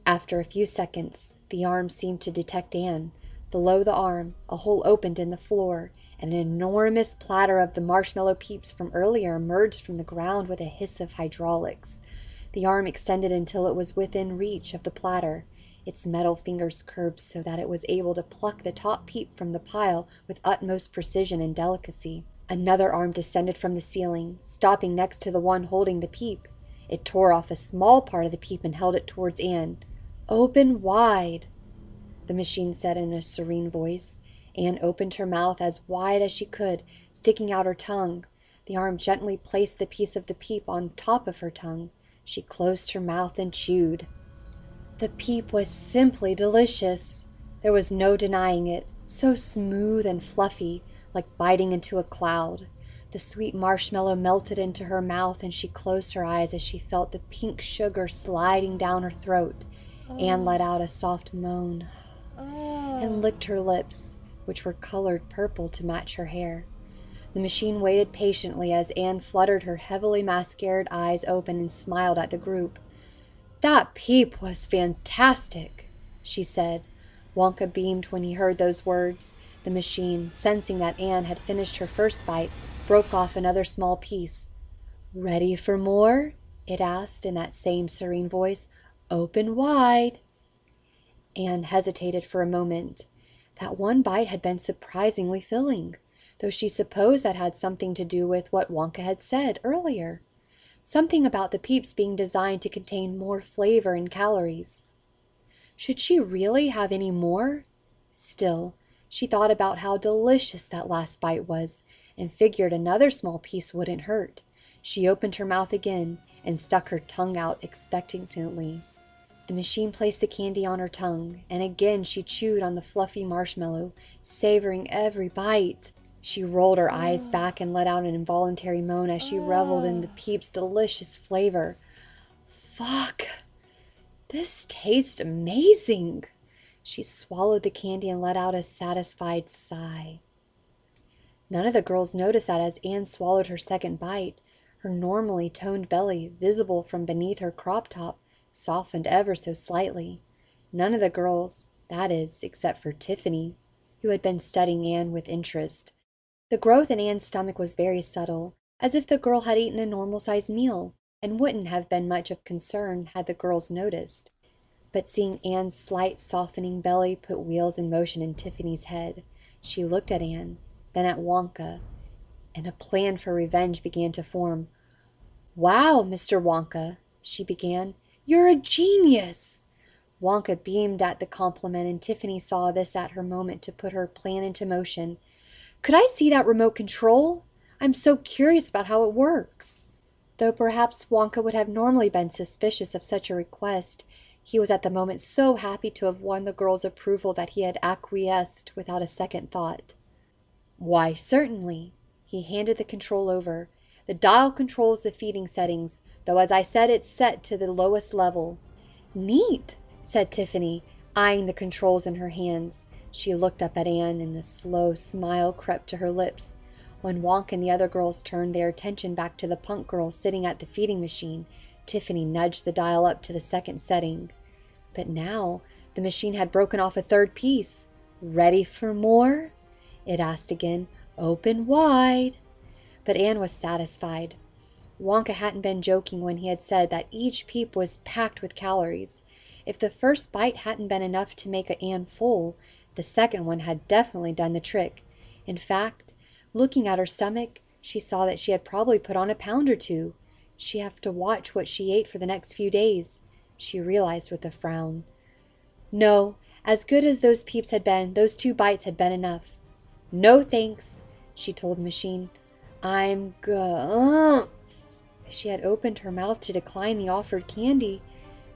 After a few seconds, the arm seemed to detect Anne. Below the arm, a hole opened in the floor, and an enormous platter of the marshmallow peeps from earlier emerged from the ground with a hiss of hydraulics. The arm extended until it was within reach of the platter. Its metal fingers curved so that it was able to pluck the top peep from the pile with utmost precision and delicacy. Another arm descended from the ceiling, stopping next to the one holding the peep. It tore off a small part of the peep and held it towards Anne. "Open wide," the machine said in a serene voice. Anne opened her mouth as wide as she could, sticking out her tongue. The arm gently placed the piece of the peep on top of her tongue. She closed her mouth and chewed. The peep was simply delicious. There was no denying it, so smooth and fluffy, like biting into a cloud. The sweet marshmallow melted into her mouth, and she closed her eyes as she felt the pink sugar sliding down her throat. Anne let out a soft moan and licked her lips, which were colored purple to match her hair. The machine waited patiently as Anne fluttered her heavily mascaraed eyes open and smiled at the group. "That peep was fantastic," she said. Wonka beamed when he heard those words. The machine, sensing that Anne had finished her first bite, broke off another small piece. "Ready for more?" it asked in that same serene voice. "Open wide." Anne hesitated for a moment. That one bite had been surprisingly filling, though she supposed that had something to do with what Wonka had said earlier. Something about the peeps being designed to contain more flavor and calories. Should she really have any more? Still, she thought about how delicious that last bite was, and figured another small piece wouldn't hurt. She opened her mouth again and stuck her tongue out expectantly. The machine placed the candy on her tongue, and again she chewed on the fluffy marshmallow, savoring every bite. She rolled her eyes back and let out an involuntary moan as she reveled in the peep's delicious flavor. "Fuck! This tastes amazing!" She swallowed the candy and let out a satisfied sigh. None of the girls noticed that as Anne swallowed her second bite, her normally toned belly, visible from beneath her crop top, softened ever so slightly. None of the girls, that is, except for Tiffany, who had been studying Anne with interest. The growth in Anne's stomach was very subtle, as if the girl had eaten a normal-sized meal, and wouldn't have been much of concern had the girls noticed. But seeing Anne's slight softening belly put wheels in motion in Tiffany's head, she looked at Anne, then at Wonka, and a plan for revenge began to form. "Wow, Mr. Wonka," she began. "You're a genius!" Wonka beamed at the compliment, and Tiffany saw this at her moment to put her plan into motion. "Could I see that remote control? I'm so curious about how it works." Though perhaps Wonka would have normally been suspicious of such a request, he was at the moment so happy to have won the girl's approval that he had acquiesced without a second thought. "Why, certainly." He handed the control over. "The dial controls the feeding settings, though as I said it's set to the lowest level." "Neat," said Tiffany, eyeing the controls in her hands. She looked up at Anne, and the slow smile crept to her lips. When Wonka and the other girls turned their attention back to the punk girl sitting at the feeding machine, Tiffany nudged the dial up to the second setting. But now the machine had broken off a third piece. "Ready for more?" it asked again. "Open wide." But Anne was satisfied. Wonka hadn't been joking when he had said that each peep was packed with calories. If the first bite hadn't been enough to make Anne full, the second one had definitely done the trick. In fact, looking at her stomach, she saw that she had probably put on a pound or two. She'd have to watch what she ate for the next few days, she realized with a frown. No, as good as those peeps had been, those 2 bites had been enough. "No thanks," she told the machine. "I'm good." She had opened her mouth to decline the offered candy.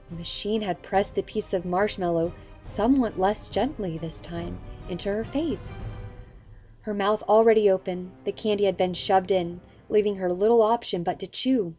The machine had pressed the piece of marshmallow, somewhat less gently this time, into her face. Her mouth already open, the candy had been shoved in, leaving her little option but to chew.